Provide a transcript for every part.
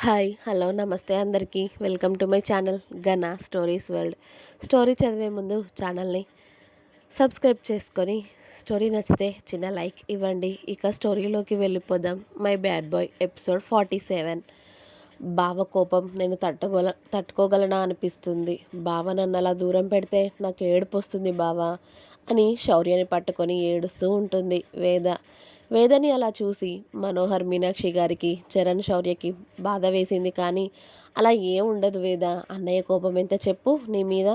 Hi hello నమస్తే అందరికీ welcome to my channel Gana stories world. Story చదివే ముందు ఛానల్ని సబ్స్క్రైబ్ చేసుకొని స్టోరీ నచ్చితే చిన్న లైక్ ఇవ్వండి. ఇక స్టోరీలోకి వెళ్ళిపోదాం. My bad boy episode 47. బావ కోపం నేను తట్టుకోగలనా అనిపిస్తుంది. బావ నన్ను అలా దూరం పెడితే నాకు ఏడుపు వస్తుంది బావా అని శౌర్యని పట్టుకొని ఏడుస్తూ ఉంటుంది వేద. వేదని అలా చూసి మనోహర్ మీనాక్షి గారికి, చరణ్ శౌర్యకి బాధ వేసింది. కానీ అలా ఏం ఉండదు వేద. అన్నయ్య కోపం ఎంత చెప్పు నీ మీద.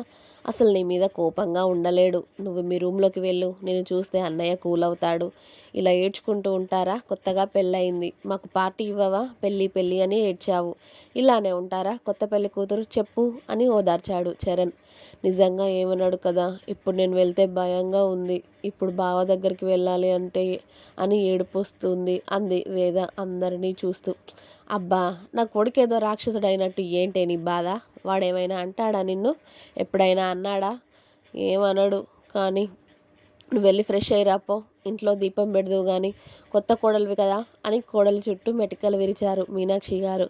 అసలు నీ మీద కోపంగా ఉండలేడు. నువ్వు మీ రూమ్లోకి వెళ్ళు. నేను చూస్తే అన్నయ్య కూల్ అవుతాడు. ఇలా ఏడ్చుకుంటూ ఉంటారా? కొత్తగా పెళ్ళయింది, మాకు పార్టీ ఇవ్వవా? పెళ్ళి పెళ్ళి అని ఏడ్చావు. ఇలానే ఉంటారా కొత్త పెళ్లి కూతురు? చెప్పు అని ఓదార్చాడు చరణ్. నిజంగా ఏమన్నాడు కదా, ఇప్పుడు నేను వెళ్తే భయంగా ఉంది. ఇప్పుడు బావ దగ్గరికి వెళ్ళాలి అంటే అని ఏడుపొస్తుంది అంది వేద అందరినీ చూస్తూ. అబ్బా, నా కొడుకేదో రాక్షసుడైనట్టు ఏంటే నీ బాధ? వాడేమైనా అంటాడా నిన్ను? ఎప్పుడైనా అన్నాడా? ఏమనడు. కానీ నువ్వు వెళ్ళి ఫ్రెష్ అయ్యి రాపో, ఇంట్లో దీపం పెడదువు కానీ. కొత్త కోడలివి కదా అని కోడలి చుట్టూ మెటికలు విరిచారు మీనాక్షి గారు.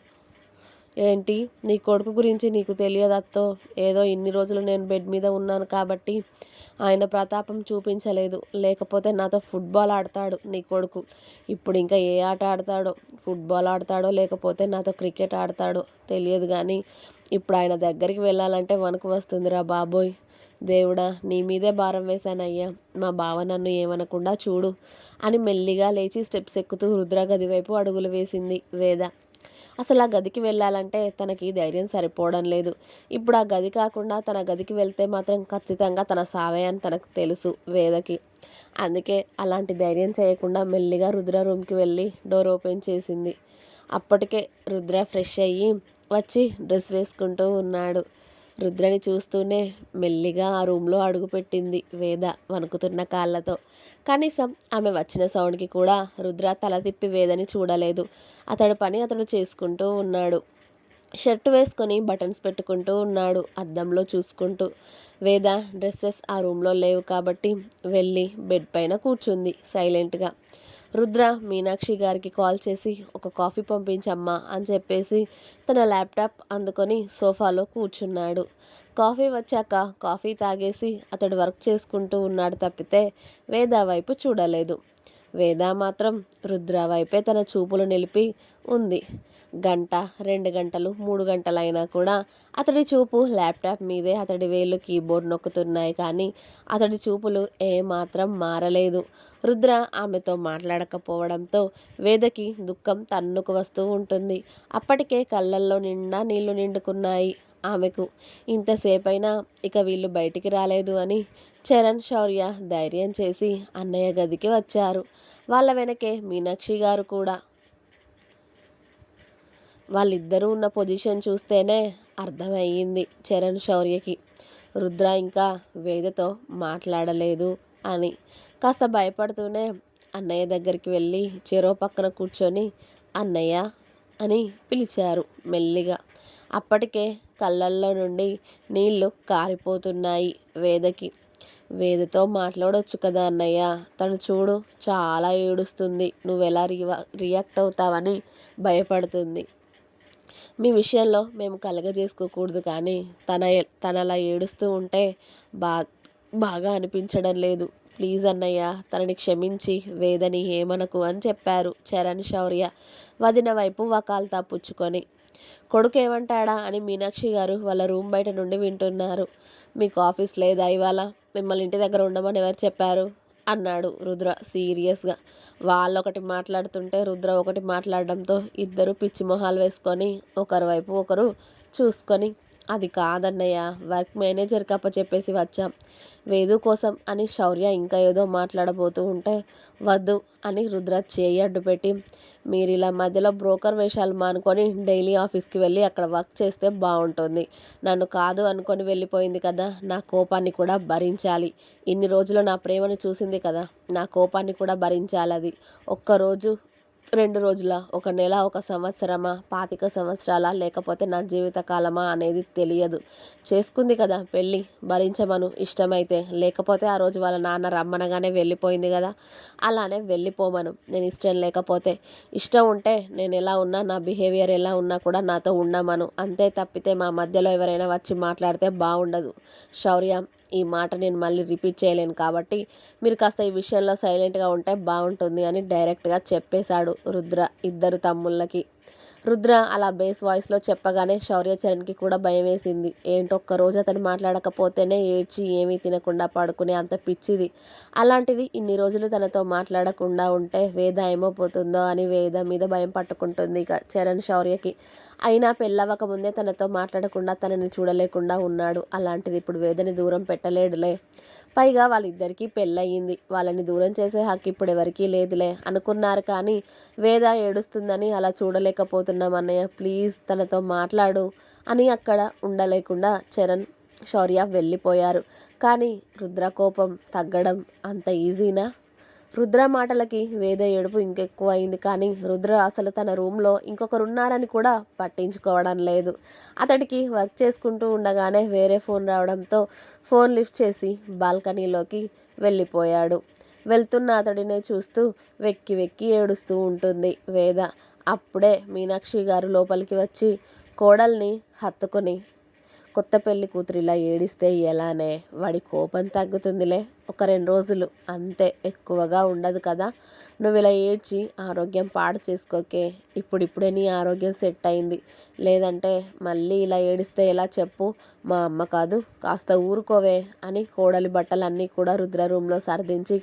ఏంటి, నీ కొడుకు గురించి నీకు తెలియదత్తో? ఏదో ఇన్ని రోజులు నేను బెడ్ మీద ఉన్నాను కాబట్టి ఆయన ప్రతాపం చూపించలేదు. లేకపోతే నాతో ఫుట్బాల్ ఆడతాడు నీ కొడుకు. ఇప్పుడు ఇంకా ఏ ఆట ఆడతాడో? ఫుట్బాల్ ఆడతాడో లేకపోతే నాతో క్రికెట్ ఆడతాడో తెలియదు. కానీ ఇప్పుడు ఆయన దగ్గరికి వెళ్ళాలంటే వణుకు వస్తుందిరా బాబోయ్. దేవుడా, నీ మీదే భారం వేశానయ్యా. మా బావ నన్ను ఏమనకుండా చూడు అని మెల్లిగా లేచి స్టెప్స్ ఎక్కుతూ రుద్ర గది వైపు అడుగులు వేసింది వేద. అసలు ఆ గదికి వెళ్ళాలంటే తనకి ధైర్యం సరిపోవడం లేదు. ఇప్పుడు ఆ గది కాకుండా తన గదికి వెళ్తే మాత్రం ఖచ్చితంగా తన సావే అని తనకు తెలుసు వేదకి. అందుకే అలాంటి ధైర్యం చేయకుండా మెల్లిగా రుద్ర రూమ్కి వెళ్ళి డోర్ ఓపెన్ చేసింది. అప్పటికే రుద్ర ఫ్రెష్ అయ్యి వచ్చి డ్రెస్ వేసుకుంటూ ఉన్నాడు. రుద్రని చూస్తూనే మెల్లిగా ఆ రూమ్లో అడుగుపెట్టింది వేద వణుకుతున్న కాళ్ళతో. కనీసం ఆమె వచ్చిన సౌండ్కి కూడా రుద్ర తల తిప్పి వేదని చూడలేదు. అతడి పని అతడు చేసుకుంటూ ఉన్నాడు. షర్టు వేసుకొని బటన్స్ పెట్టుకుంటూ ఉన్నాడు అద్దంలో చూసుకుంటూ. వేద డ్రెస్సెస్ ఆ రూమ్లో లేవు కాబట్టి వెళ్ళి బెడ్ పైన కూర్చుంది సైలెంట్గా. రుద్ర మీనాక్షి గారికి కాల్ చేసి ఒక కాఫీ పంపించమ్మా అని చెప్పేసి తన ల్యాప్టాప్ అందుకొని సోఫాలో కూర్చున్నాడు. కాఫీ వచ్చాక కాఫీ తాగేసి అతడు వర్క్ చేసుకుంటూ ఉన్నాడు తప్పితే వేద వైపు చూడలేదు. వేద మాత్రం రుద్ర వైపే తన చూపులు నిలిపి ఉంది. గంట, 2 గంటలు, 3 గంటలైనా కూడా అతడి చూపు ల్యాప్టాప్ మీదే. అతడి వేళ్ళు కీబోర్డ్ నొక్కుతున్నాయి కానీ అతడి చూపులు ఏమాత్రం మారలేదు. రుద్ర ఆమెతో మాట్లాడకపోవడంతో వేదకి దుఃఖం తన్నుకు వస్తూ ఉంటుంది. అప్పటికే కళ్ళల్లో నిండా నీళ్లు నిండుకున్నాయి ఆమెకు. ఇంతసేపైనా ఇక వీళ్ళు బయటికి రాలేదు అని చరణ్ శౌర్య ధైర్యం చేసి అన్నయ్య గదికి వచ్చారు. వాళ్ళ వెనకే మీనాక్షి గారు కూడా. వాళ్ళిద్దరూ ఉన్న పొజిషన్ చూస్తేనే అర్థమయ్యింది చరణ్ శౌర్యకి రుద్ర ఇంకా వేదతో మాట్లాడలేదు అని. కాస్త భయపడుతూనే అన్నయ్య దగ్గరికి వెళ్ళి చెరో పక్కన కూర్చొని అన్నయ్య అని పిలిచారు మెల్లిగా. అప్పటికే కళ్ళల్లో నుండి నీళ్లు కారిపోతున్నాయి వేదకి. వేదతో మాట్లాడొచ్చు కదా అన్నయ్య, తను చూడు చాలా ఏడుస్తుంది, నువ్వెలా రియాక్ట్ అవుతావని భయపడుతుంది. మీ విషయంలో మేము కలగజేసుకోకూడదు కానీ తన అలా ఏడుస్తూ ఉంటే బా బాగా అనిపించడం లేదు. ప్లీజ్ అన్నయ్య, తనని క్షమించి వేదని ఏమనకు అని చెప్పారు చరణ్ శౌర్య వదిన వైపు వకాల్తా పుచ్చుకొని. కొడుకు ఏమంటాడా అని మీనాక్షి గారు వాళ్ళ రూమ్ బయట నుండి వింటున్నారు. మీకు ఆఫీస్ లేదా ఇవాళ? మిమ్మల్ని ఇంటి దగ్గర ఉండమని ఎవరు చెప్పారు అన్నాడు రుద్ర సీరియస్గా. వాళ్ళొకటి మాట్లాడుతుంటే రుద్ర ఒకటి మాట్లాడడంతో ఇద్దరు పిచ్చి మొహాలు వేసుకొని ఒకరి వైపు ఒకరు చూసుకొని, అది కాదన్నయ్య, వర్క్ మేనేజర్కి అప్పచెప్పేసి వచ్చాం వేదు కోసం అని శౌర్య ఇంకా ఏదో మాట్లాడబోతూ ఉంటే వద్దు అని రుద్ర చేయి అడ్డు పెట్టి, మీరు ఇలా మధ్యలో బ్రోకర్ వేషాలు మానుకొని డైలీ ఆఫీస్కి వెళ్ళి అక్కడ వర్క్ చేస్తే బాగుంటుంది. నన్ను కాదు అనుకొని వెళ్ళిపోయింది కదా, నా కోపాన్ని కూడా భరించాలి. ఇన్ని రోజులు నా ప్రేమను చూసింది కదా, నా కోపాన్ని కూడా భరించాలి. అది ఒక్కరోజు 2 రోజులా, ఒక నెల, ఒక సంవత్సరమా, 25 సంవత్సరాలా, లేకపోతే నా జీవిత కాలమా అనేది తెలియదు. చేసుకుంది కదా పెళ్ళి, భరించమను ఇష్టమైతే. లేకపోతే ఆ రోజు వాళ్ళ నాన్న రమ్మనగానే వెళ్ళిపోయింది గదా! అలానే వెళ్ళిపోమను. నేను ఇష్టం లేకపోతే. ఇష్టం ఉంటే నేనెలా ఉన్నా, నా బిహేవియర్ ఎలా ఉన్నా కూడా నాతో ఉండమను. అంతే తప్పితే మా మధ్యలో ఎవరైనా వచ్చి మాట్లాడితే బావుండదు. శౌర్య, ఈ మాట నేను మళ్ళీ రిపీట్ చేయలేను కాబట్టి మీరు కాస్త ఈ విషయంలో సైలెంట్‌గా ఉంటే బావుంటుంది అని డైరెక్ట్‌గా చెప్పేశాడు రుద్ర ఇద్దరు తమ్ముళ్ళకి. రుద్ర అలా బేస్ వాయిస్‌లో చెప్పగానే శౌర్య చరణ్‌కి కూడా భయమేసింది. ఏంటో ఒక్కరోజు అతను మాట్లాడకపోతేనే ఏడ్చి ఏమీ తినకుండా పడుకునే అంత పిచ్చిది. అలాంటిది ఇన్ని రోజులు తనతో మాట్లాడకుండా ఉంటే వేద ఏమైపోతుందో అని వేద మీద భయం పట్టుకుంటుంది ఇక చరణ్ శౌర్యకి. అయినా పెళ్ళవ్వక ముందే తనతో మాట్లాడకుండా తనని చూడలేకుండా ఉన్నాడు. అలాంటిది ఇప్పుడు వేదని దూరం పెట్టలేడులే. పైగా వాళ్ళిద్దరికీ పెళ్ళయింది. వాళ్ళని దూరం చేసే హక్కు ఇప్పుడు ఎవరికీ లేదులే అనుకున్నారు కానీ వేద ఏడుస్తుందని అలా చూడలేకపోతున్నాం అన్నయ్య, ప్లీజ్ తనతో మాట్లాడు అని అక్కడ ఉండలేకుండా చరణ్ శౌర్య వెళ్ళిపోయారు. కానీ రుద్ర కోపం తగ్గడం అంత ఈజీనా? రుద్ర మాటలకి వేద ఏడుపు ఇంకెక్కువ అయింది. కానీ రుద్ర అసలు తన రూమ్లో ఇంకొకరున్నారని కూడా పట్టించుకోవడం లేదు. అతడికి వర్క్ చేసుకుంటూ ఉండగానే వేరే ఫోన్ రావడంతో ఫోన్ లిఫ్ట్ చేసి బాల్కనీలోకి వెళ్ళిపోయాడు. వెళ్తున్న అతడినే చూస్తూ వెక్కి వెక్కి ఏడుస్తూ ఉంటుంది వేద. అప్పుడే మీనాక్షి గారు లోపలికి వచ్చి కోడల్ని హత్తుకొని, కొత్త పెళ్లి కూతురు ఇలా ఏడిస్తే ఎలానే, వాడి కోపం తగ్గుతుందిలే, ఒక 2 రోజులు అంతే, ఎక్కువగా ఉండదు కదా, నువ్వు ఇలా ఏడ్చి ఆరోగ్యం పాడు చేసుకోకే, ఇప్పుడిప్పుడే నీ ఆరోగ్యం సెట్ అయింది, లేదంటే మళ్ళీ ఇలా ఏడిస్తే ఎలా చెప్పు, మా అమ్మ కాదు, కాస్త ఊరుకోవే అని కోడలి బట్టలన్నీ కూడా రుద్ర రూమ్లో సర్దించి,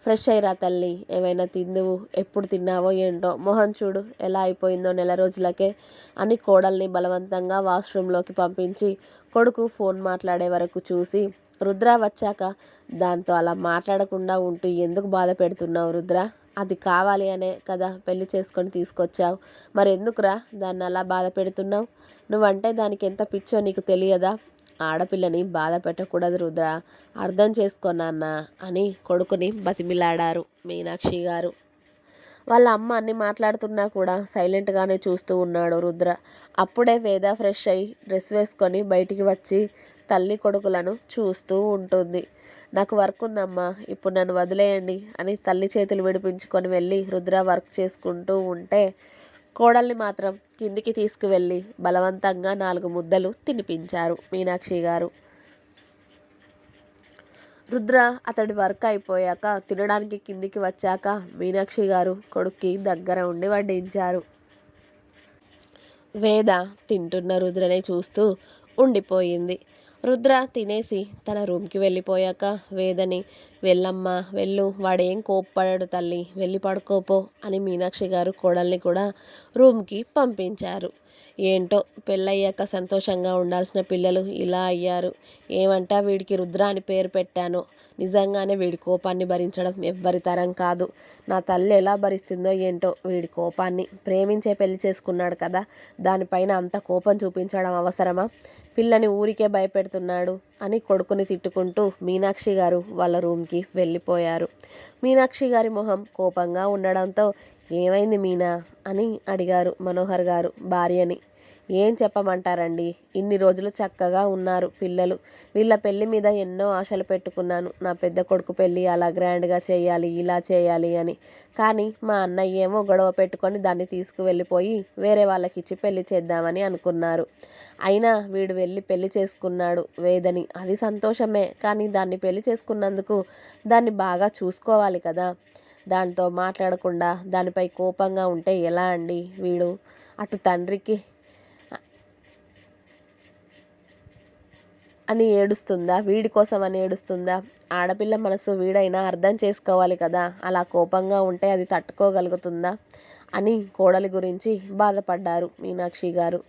ఫ్రెష్ అయ్యిరా తల్లి, ఏమైనా తిందువు, ఎప్పుడు తిన్నావో ఏంటో, మొహం చూడు ఎలా అయిపోయిందో నెల రోజులకే అని కోడల్ని బలవంతంగా వాష్రూమ్లోకి పంపించి కొడుకు ఫోన్ మాట్లాడే వరకు చూసి, రుద్ర వచ్చాక దాంతో అలా మాట్లాడకుండా ఉంటూ ఎందుకు బాధ పెడుతున్నావు రుద్ర, అది కావాలి అనే కదా పెళ్లి చేసుకొని తీసుకొచ్చావు, మరి ఎందుకురా దాన్ని అలా బాధ పెడుతున్నావు, నువ్వంటే దానికి ఎంత పిచ్చో నీకు తెలియదా, ఆడపిల్లని బాధ పెట్టకూడదు రుద్ర, అర్థం చేసుకో నాన్న అని కొడుకుని బతిమిలాడారు మీనాక్షి గారు. వాళ్ళ అమ్మ అన్ని మాట్లాడుతున్నా కూడా సైలెంట్గానే చూస్తూ ఉన్నాడు రుద్ర. అప్పుడే వేద ఫ్రెష్ అయ్యి డ్రెస్ వేసుకొని బయటికి వచ్చి తల్లి కొడుకులను చూస్తూ ఉంటుంది. నాకు వర్క్ ఉందమ్మా, ఇప్పుడు నన్ను వదిలేయండి అని తల్లి చేతులు విడిపించుకొని వెళ్ళి రుద్ర వర్క్ చేసుకుంటూ ఉంటే కోడల్ని మాత్రం కిందికి తీసుకువెళ్ళి బలవంతంగా 4 ముద్దలు తినిపించారు మీనాక్షి గారు. రుద్ర అతడి వర్క్ అయిపోయాక తినడానికి కిందికి వచ్చాక మీనాక్షి గారు కొడుక్కి దగ్గర ఉండి వడ్డించారు. వేద తింటున్న రుద్రనే చూస్తూ ఉండిపోయింది. రుద్ర తినేసి తన రూమ్కి వెళ్ళిపోయాక వేదని, వెళ్ళమ్మా వెళ్ళు, వాడేం కోప్పడాడు తల్లి, వెళ్ళి పడుకోపో అని మీనాక్షి గారు కోడల్ని కూడా రూమ్కి పంపించారు. ఏంటో పెళ్ళయ్యాక సంతోషంగా ఉండాల్సిన పిల్లలు ఇలా అయ్యారు. ఏమంటా వీడికి రుద్ర అని పేరు పెట్టాను, నిజంగానే వీడి కోపాన్ని భరించడం ఎవ్వరి తరం కాదు. నా తల్లి ఎలా భరిస్తుందో ఏంటో వీడి కోపాన్ని. ప్రేమించే పెళ్లి చేసుకున్నాడు కదా, దానిపైన అంత కోపం చూపించడం అవసరమా, పిల్లని ఊరికే భయపెడుతున్నాడు అని కొడుకుని తిట్టుకుంటూ మీనాక్షి గారు వాళ్ళ రూమ్కి వెళ్ళిపోయారు. మీనాక్షి గారి మొహం కోపంగా ఉండడంతో ఏమైంది మీనా అని అడిగారు మనోహర్ గారు భార్యని. ఏం చెప్పమంటారండి, ఇన్ని రోజులు చక్కగా ఉన్నారు పిల్లలు, వీళ్ళ పెళ్ళి మీద ఎన్నో ఆశలు పెట్టుకున్నాను, నా పెద్ద కొడుకు పెళ్ళి అలా గ్రాండ్గా చేయాలి, ఇలా చేయాలి అని. కానీ మా అన్నయ్య ఏమో గొడవ పెట్టుకొని దాన్ని తీసుకువెళ్ళిపోయి వేరే వాళ్ళకి ఇచ్చి పెళ్లి చేద్దామని అనుకున్నారు. అయినా వీడు వెళ్ళి పెళ్లి చేసుకున్నాడు వేదని, అది సంతోషమే, కానీ దాన్ని పెళ్లి చేసుకున్నందుకు దాన్ని బాగా చూసుకోవాలి కదా, దాంతో మాట్లాడకుండా దానిపై కోపంగా ఉంటే ఎలా అండి, వీడు అటు తండ్రికి అని ఏడుస్తుందా, వీడి కోసం అని ఏడుస్తుందా, ఆడపిల్ల మనసు వీడైనా అర్థం చేసుకోవాలి కదా, అలా కోపంగా ఉంటే అది తట్టుకోగలుగుతుందా అని కోడలి గురించి బాధపడ్డారు మీనాక్షి గారు.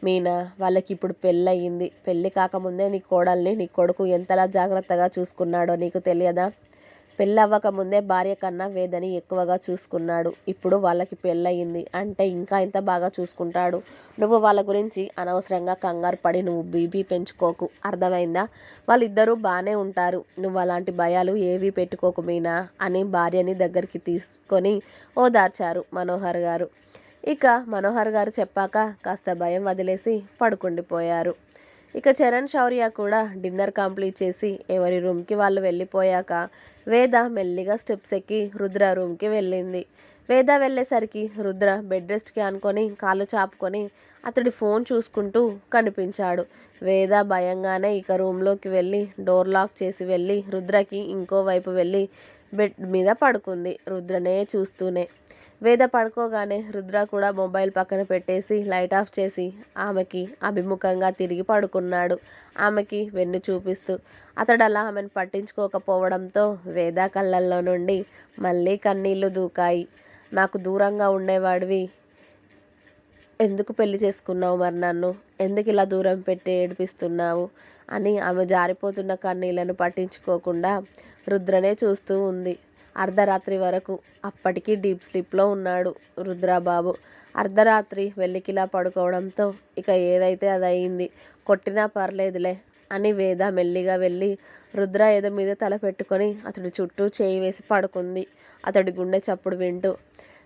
మీనా, వాళ్ళకి ఇప్పుడు పెళ్ళయింది, పెళ్ళి కాకముందే నీ కోడల్ని నీ కొడుకు ఎంతలా జాగ్రత్తగా చూసుకున్నాడో నీకు తెలియదా, పెళ్ళవ్వక ముందే భార్య కన్నా వేదని ఎక్కువగా చూసుకున్నాడు. ఇప్పుడు వాళ్ళకి పెళ్ళయింది అంటే ఇంకా ఎంత బాగా చూసుకుంటాడు. నువ్వు వాళ్ళ గురించి అనవసరంగా కంగారు పడి నువ్వు బీపీ పెంచుకోకు, అర్థమైందా? వాళ్ళిద్దరూ బాగానే ఉంటారు. నువ్వు అలాంటి భయాలు ఏవీ పెట్టుకోకు మీనా అని భార్యని దగ్గరికి తీసుకొని ఓదార్చారు మనోహర్ గారు. ఇక మనోహర్ గారు చెప్పాక కాస్త భయం వదిలేసి పడుకుండిపోయారు. ఇక చరణ్, శౌర్య కూడా డిన్నర్ కంప్లీట్ చేసి ఎవరి రూమ్కి వాళ్ళు వెళ్ళిపోయాక వేద మెల్లిగా స్టెప్స్ ఎక్కి రుద్ర రూమ్కి వెళ్ళింది. వేద వెళ్ళేసరికి రుద్ర బెడ్ రెస్ట్కి అనుకొని కాళ్ళు చాపుకొని అతడి ఫోన్ చూసుకుంటూ కనిపించాడు. వేద భయంగానే ఇక రూమ్లోకి వెళ్ళి డోర్ లాక్ చేసి వెళ్ళి రుద్రకి ఇంకోవైపు వెళ్ళి బెడ్ మీద పడుకుంది, రుద్రనే చూస్తూనే. వేద పడుకోగానే రుద్ర కూడా మొబైల్ పక్కన పెట్టేసి లైట్ ఆఫ్ చేసి ఆమెకి అభిముఖంగా తిరిగి పడుకున్నాడు, ఆమెకి వెన్ను చూపిస్తూ. అతడు అలా ఆమెను పట్టించుకోకపోవడంతో వేద కళ్ళల్లో నుండి మళ్ళీ కన్నీళ్లు దూకాయి. నాకు దూరంగా ఉండేవాడివి, ఎందుకు పెళ్లి చేసుకున్నావు? మరి నన్ను ఎందుకు ఇలా దూరం పెట్టి ఏడిపిస్తున్నావు అని ఆమె జారిపోతున్న కన్నీళ్లను పట్టించుకోకుండా రుద్రనే చూస్తూ ఉంది అర్ధరాత్రి వరకు. అప్పటికి డీప్ స్లీప్లో ఉన్నాడు రుద్రబాబు. అర్ధరాత్రి వెల్లికిలా పడుకోవడంతో ఇక ఏదైతే అది అయింది, కొట్టినా పర్లేదులే అని వేద మెల్లిగా వెళ్ళి రుద్ర ఏదో మీద తల పెట్టుకొని అతడి చుట్టూ చేయి వేసి పడుకుంది, అతడి గుండె చప్పుడు వింటూ.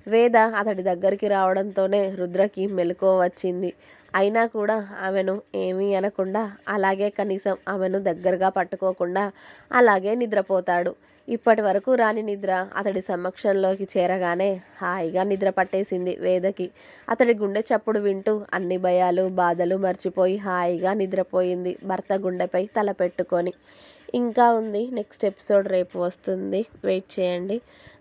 వేద అతడి దగ్గరికి రావడంతోనే రుద్రకి మెలకువ వచ్చింది. అయినా కూడా ఆమెను ఏమీ అనకుండా అలాగే కనీసం ఆమెను దగ్గరగా పట్టుకోకుండా అలాగే నిద్రపోతాడు. ఇప్పటి వరకు రాని నిద్ర అతడి సమక్షంలోకి చేరగానే హాయిగా నిద్ర పట్టేసింది వేదకి. అతడి గుండె చప్పుడు వింటూ అన్ని భయాలు బాధలు మర్చిపోయి హాయిగా నిద్రపోయింది భర్త గుండెపై తల పెట్టుకొని. ఇంకా ఉంది, నెక్స్ట్ ఎపిసోడ్ రేపు వస్తుంది, వెయిట్ చేయండి.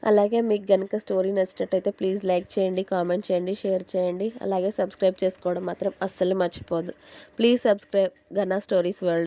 అలాగే మీకు కనుక స్టోరీ నచ్చినట్టయితే ప్లీజ్ లైక్ చేయండి, కామెంట్ చేయండి, షేర్ చేయండి. అలాగే సబ్స్క్రైబ్ చేసుకోవడం మాత్రం అస్సలు మర్చిపోదు. ప్లీజ్ సబ్స్క్రైబ్ గనా స్టోరీస్ వరల్డ్.